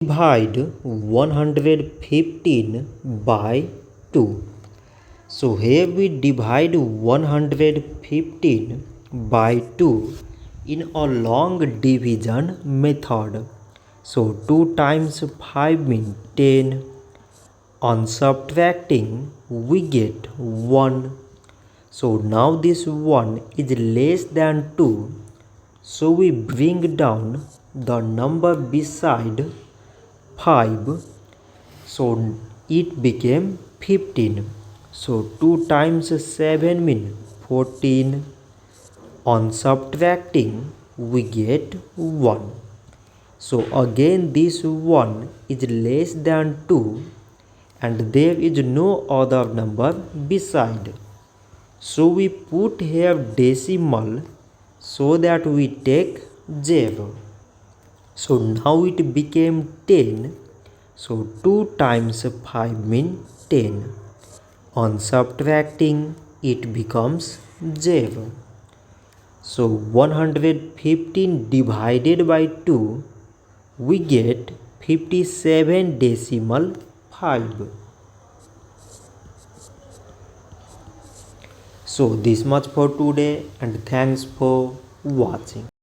Divide 115 by 2. So here we divide 115 by 2 in a long division method. So 2 times 5 means 10. On subtracting we get 1. So now this 1 is less than 2. So we bring down the number beside 5. So it became 15. So 2 times 7 means 14. On subtracting we get 1. So again this 1 is less than 2 and there is no other number beside. So we put here decimal so that we take 0. So now it became 10. So 2 times 5 means 10. On subtracting it becomes 0. So 115 divided by 2 we get 57 decimal 5. So this much for today and thanks for watching.